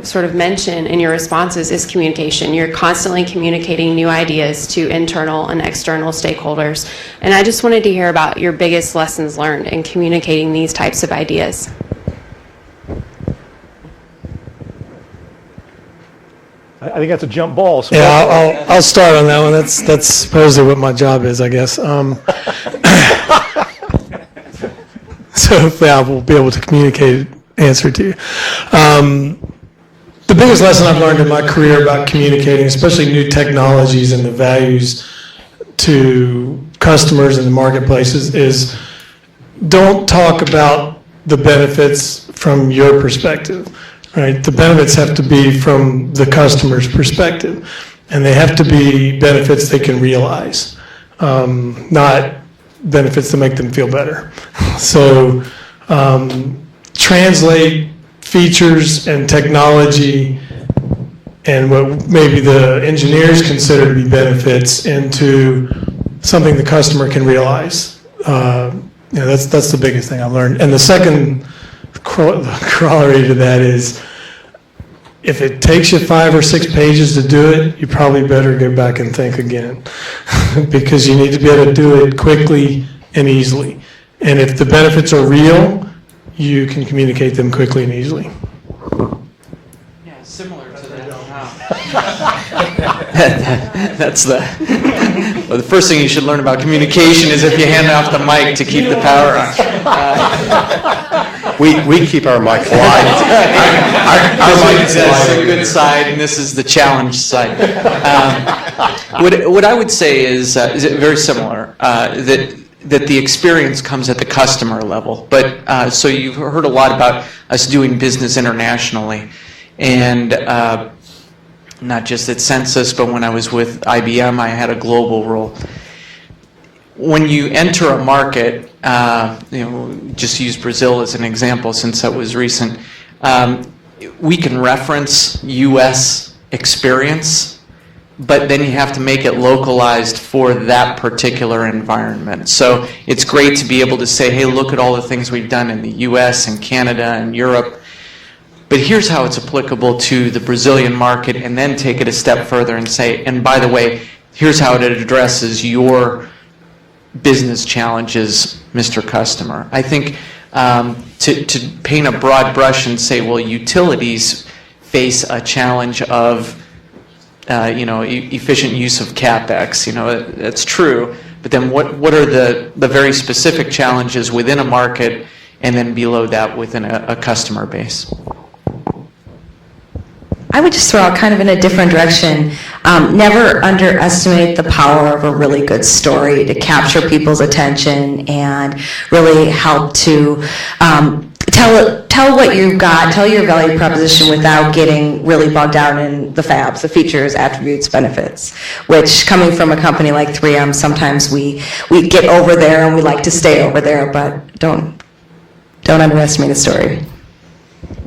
sort of mention in your responses is communication. You're constantly communicating new ideas to internal and external stakeholders. And I just wanted to hear about your biggest lessons learned in communicating these types of ideas. I think that's a jump ball. So Yeah, I'll start on that one. That's supposedly what my job is, I guess. So hopefully I will be able to communicate answer to you. The biggest lesson I've learned in my career about communicating, especially new technologies and the values to customers in the marketplaces, is don't talk about the benefits from your perspective. Right? The benefits have to be from the customer's perspective, and they have to be benefits they can realize, not benefits that make them feel better. So translate features and technology and what maybe the engineers consider to be benefits into something the customer can realize. That's the biggest thing I've learned. And the second corollary to that is, if it takes you 5 or 6 pages to do it, you probably better go back and think again, because you need to be able to do it quickly and easily. And if the benefits are real, you can communicate them quickly and easily. Yeah, similar to that. That's the first thing you should learn about communication is if you hand off the mic to keep the power on. We keep our mic live. That's the good side, and this is the challenge side. What I would say is very similar, that the experience comes at the customer level. But so you've heard a lot about us doing business internationally, and not just at Sensus, but when I was with IBM, I had a global role. When you enter a market, just use Brazil as an example since that was recent, we can reference U.S. experience, but then you have to make it localized for that particular environment. So it's great to be able to say, hey, look at all the things we've done in the U.S. and Canada and Europe, but here's how it's applicable to the Brazilian market, and then take it a step further and say, and by the way, here's how it addresses your business challenges, Mr. Customer. I think to paint a broad brush and say, well, utilities face a challenge of efficient use of CapEx. That's true. But then what are the very specific challenges within a market, and then below that within a customer base? I would just throw out kind of in a different direction. Never underestimate the power of a really good story to capture people's attention and really help to tell what you've got, tell your value proposition without getting really bogged down in the fabs, the features, attributes, benefits, which coming from a company like 3M, sometimes we get over there and we like to stay over there, but don't underestimate the story.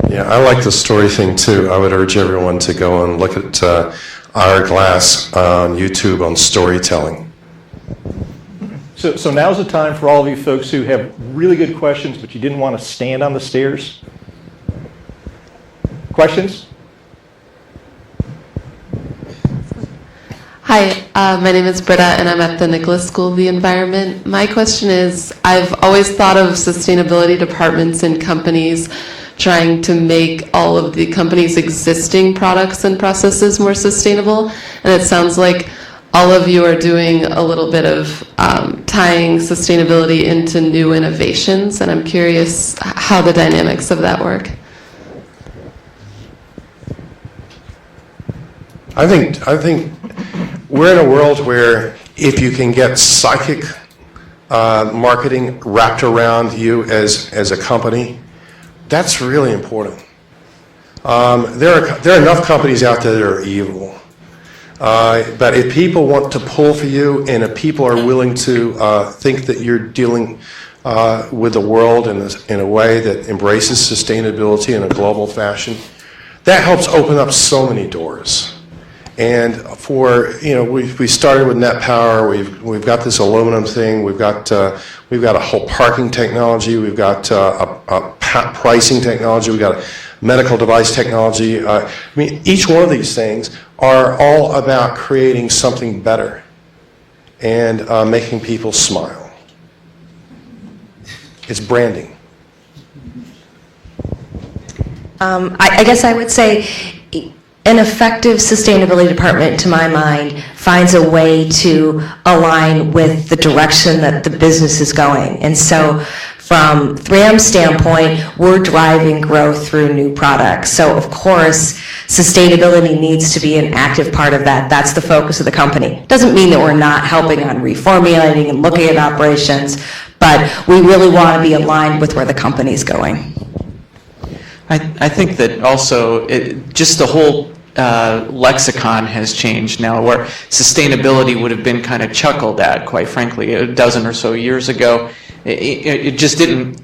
Yeah, I like the story thing too. I would urge everyone to go and look at Hourglass on YouTube on storytelling. So now's the time for all of you folks who have really good questions, but you didn't want to stand on the stairs. Questions? Hi, my name is Britta, and I'm at the Nicholas School of the Environment. My question is, I've always thought of sustainability departments in companies trying to make all of the company's existing products and processes more sustainable, and it sounds like all of you are doing a little bit of tying sustainability into new innovations, and I'm curious how the dynamics of that work. I think we're in a world where if you can get psychic marketing wrapped around you as a company, that's really important. There are enough companies out there that are evil. But if people want to pull for you, and if people are willing to think that you're dealing with the world in a way that embraces sustainability in a global fashion, that helps open up so many doors. And we started with net power. We've got this aluminum thing. We've got a whole parking technology. We've got a pricing technology. We've got a medical device technology. Each one of these things are all about creating something better and making people smile. It's branding. I guess I would say an effective sustainability department, to my mind, finds a way to align with the direction that the business is going. And so from 3M's standpoint, we're driving growth through new products. So of course, sustainability needs to be an active part of that. That's the focus of the company. Doesn't mean that we're not helping on reformulating and looking at operations, but we really want to be aligned with where the company's going. I think that also just the whole lexicon has changed now, where sustainability would have been kind of chuckled at, quite frankly, a dozen or so years ago. It just didn't,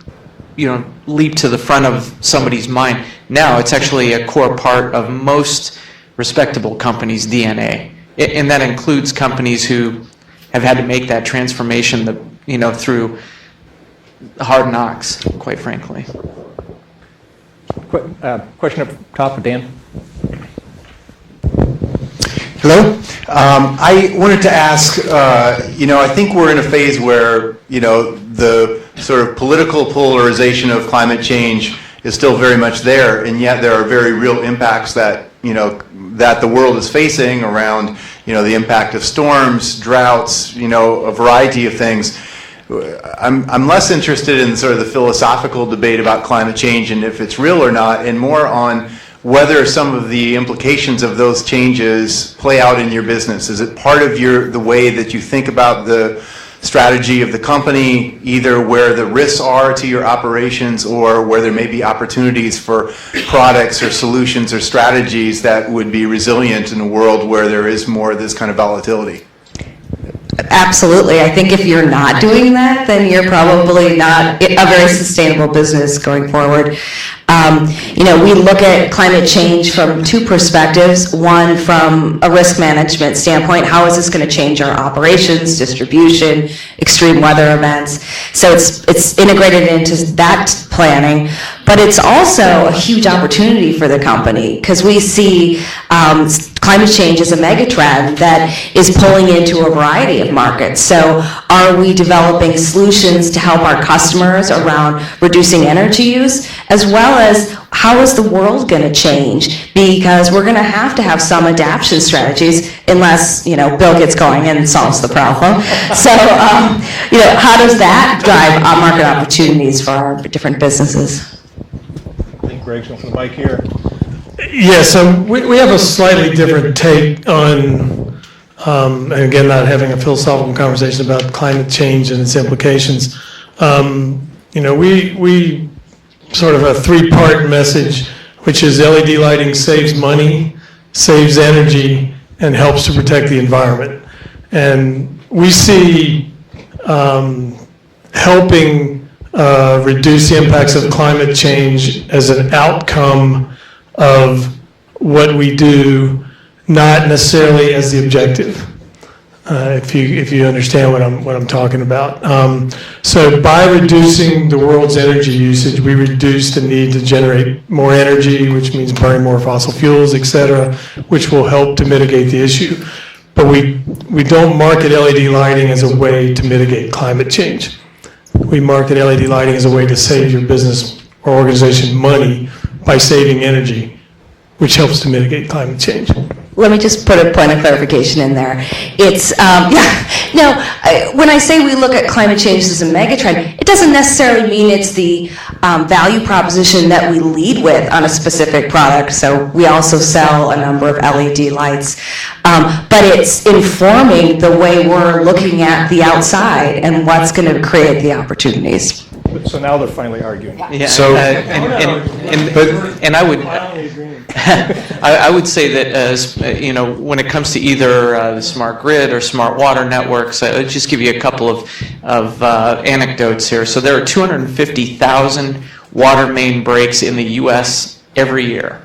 leap to the front of somebody's mind. Now it's actually a core part of most respectable companies' DNA, and that includes companies who have had to make that transformation, through hard knocks, quite frankly. Question up top, Dan. Hello. I wanted to ask, I think we're in a phase where, the sort of political polarization of climate change is still very much there, and yet there are very real impacts that, that the world is facing around, the impact of storms, droughts, a variety of things. I'm less interested in sort of the philosophical debate about climate change and if it's real or not, and more on whether some of the implications of those changes play out in your business. Is it part of the way that you think about the strategy of the company, either where the risks are to your operations or where there may be opportunities for products or solutions or strategies that would be resilient in a world where there is more of this kind of volatility? Absolutely. I think if you're not doing that, then you're probably not a very sustainable business going forward. We look at climate change from two perspectives. One, from a risk management standpoint, how is this going to change our operations, distribution, extreme weather events? So it's integrated into that planning, but it's also a huge opportunity for the company because we see climate change is a megatrend that is pulling into a variety of markets. So are we developing solutions to help our customers around reducing energy use, as well as how is the world going to change? Because we're going to have some adaptation strategies unless, Bill gets going and solves the problem. So, how does that drive market opportunities for our different businesses? I think Greg's going for the mic here. Yeah, so we have a slightly different take on, and again, not having a philosophical conversation about climate change and its implications. We sort of a three-part message, which is LED lighting saves money, saves energy, and helps to protect the environment. And we see helping reduce the impacts of climate change as an outcome of what we do, not necessarily as the objective. If you understand what I'm talking about. So by reducing the world's energy usage, we reduce the need to generate more energy, which means burning more fossil fuels, et cetera, which will help to mitigate the issue. But we don't market LED lighting as a way to mitigate climate change. We market LED lighting as a way to save your business or organization money by saving energy, which helps to mitigate climate change. Let me just put a point of clarification in there. It's, when I say we look at climate change as a megatrend, it doesn't necessarily mean it's the value proposition that we lead with on a specific product. So we also sell a number of LED lights. But it's informing the way we're looking at the outside and what's going to create the opportunities. So now they're finally arguing. Yeah, So- and I would, I would say that when it comes to either the smart grid or smart water networks, I'll just give you a couple of anecdotes here. So there are 250,000 water main breaks in the U.S. every year.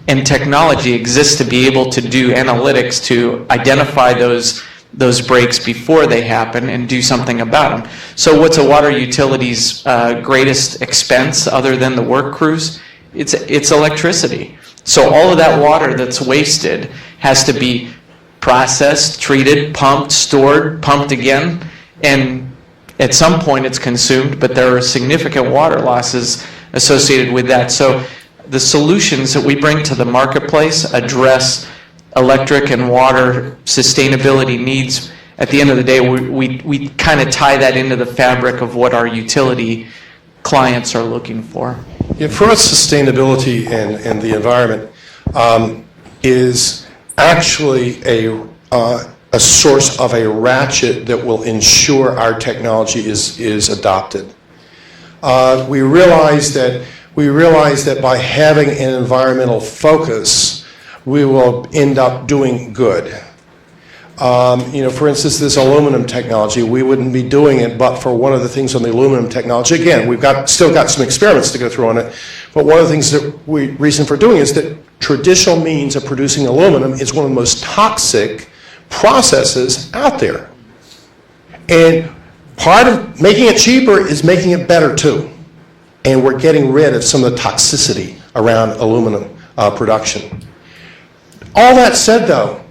And technology exists to be able to do analytics to identify those breaks before they happen and do something about them. So what's a water utility's greatest expense other than the work crews? It's electricity. So all of that water that's wasted has to be processed, treated, pumped, stored, pumped again, and at some point it's consumed, but there are significant water losses associated with that. So the solutions that we bring to the marketplace address electric and water sustainability needs. At the end of the day, we kind of tie that into the fabric of what our utility clients are looking for. Yeah, for us, sustainability and the environment is actually a source of a ratchet that will ensure our technology is adopted. We realize that by having an environmental focus, we will end up doing good. For instance, this aluminum technology, we wouldn't be doing it but for one of the things on the aluminum technology. Again, we've still got some experiments to go through on it, but one of the things that reason for doing is that traditional means of producing aluminum is one of the most toxic processes out there. And part of making it cheaper is making it better too. And we're getting rid of some of the toxicity around aluminum production. All that said, though,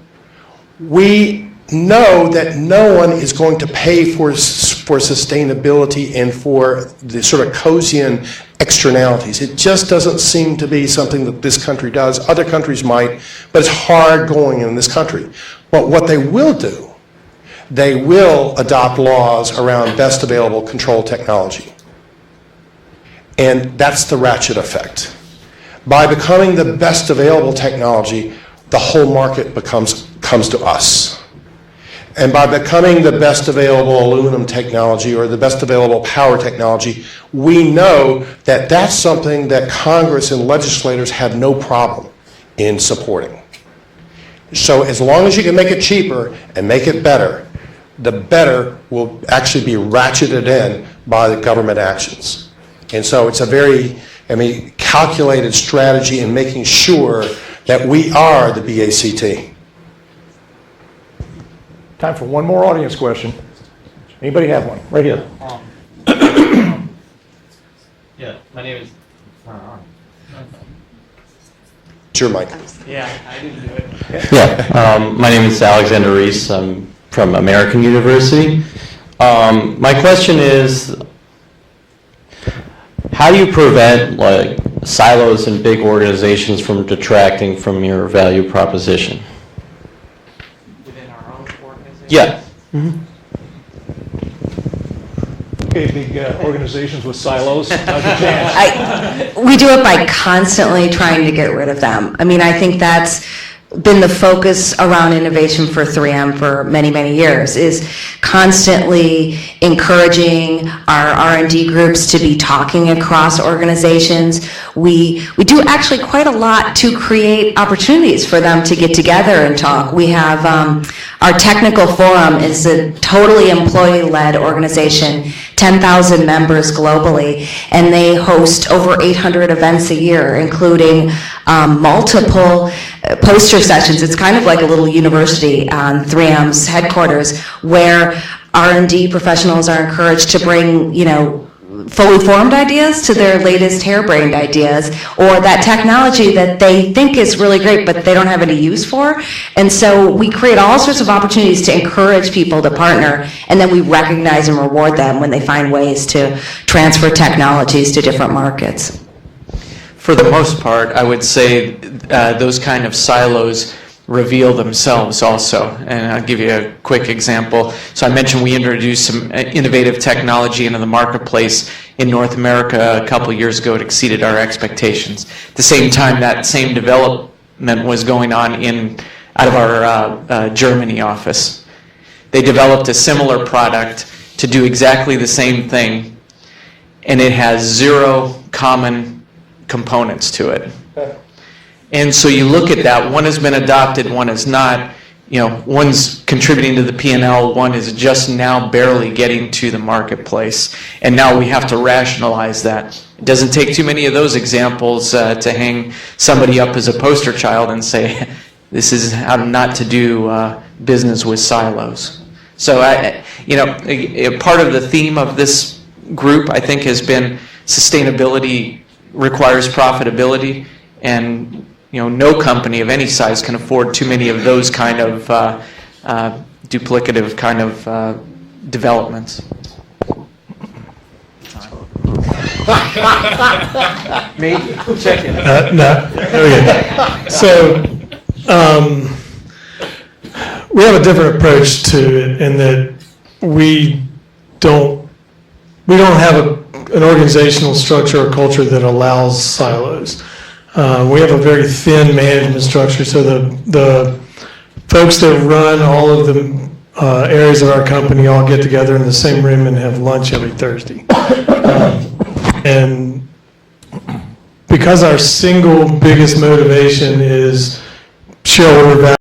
we know that no one is going to pay for sustainability and for the sort of Coasian externalities. It just doesn't seem to be something that this country does. Other countries might, but it's hard going in this country. But what they will do, they will adopt laws around best available control technology. And that's the ratchet effect. By becoming the best available technology, the whole market comes to us. And by becoming the best available aluminum technology or the best available power technology, we know that that's something that Congress and legislators have no problem in supporting. So as long as you can make it cheaper and make it better, the better will actually be ratcheted in by the government actions. And so it's a very, calculated strategy in making sure that we are the BACT. Time for one more audience question. Anybody have one? Right here. Yeah, my name is... It's your mic. Yeah, I didn't do it. Yeah, my name is Alexander Reese. I'm from American University. My question is, how do you prevent silos and big organizations from detracting from your value proposition? Within our own organization? Yeah. Okay, big organizations with silos, now's your chance. We do it by constantly trying to get rid of them. I mean, I think that's been the focus around innovation for 3M for many, many years, is constantly encouraging our R&D groups to be talking across organizations. We do actually quite a lot to create opportunities for them to get together and talk. We have our technical forum is a totally employee-led organization, 10,000 members globally, and they host over 800 events a year, including multiple poster sessions. It's kind of like a little university on 3M's headquarters, where R&D professionals are encouraged to bring, fully formed ideas to their latest harebrained ideas, or that technology that they think is really great but they don't have any use for. And so we create all sorts of opportunities to encourage people to partner, and then we recognize and reward them when they find ways to transfer technologies to different markets. For the most part, I would say those kind of silos reveal themselves also. And I'll give you a quick example. So I mentioned we introduced some innovative technology into the marketplace in North America a couple years ago. It exceeded our expectations. At the same time, that same development was going on out of our Germany office. They developed a similar product to do exactly the same thing, and it has 0 common components to it. And so you look at that, one has been adopted, one is not. One's contributing to the P&L, one is just now barely getting to the marketplace. And now we have to rationalize that. It doesn't take too many of those examples to hang somebody up as a poster child and say, this is how not to do business with silos. So, part of the theme of this group, I think, has been sustainability requires profitability, and no company of any size can afford too many of those kind of duplicative kind of developments. Me? Check it. No, there we go. So, we have a different approach to it in that we don't have an organizational structure or culture that allows silos. We have a very thin management structure, so the folks that run all of the areas of our company all get together in the same room and have lunch every Thursday. And because our single biggest motivation is shareholder value,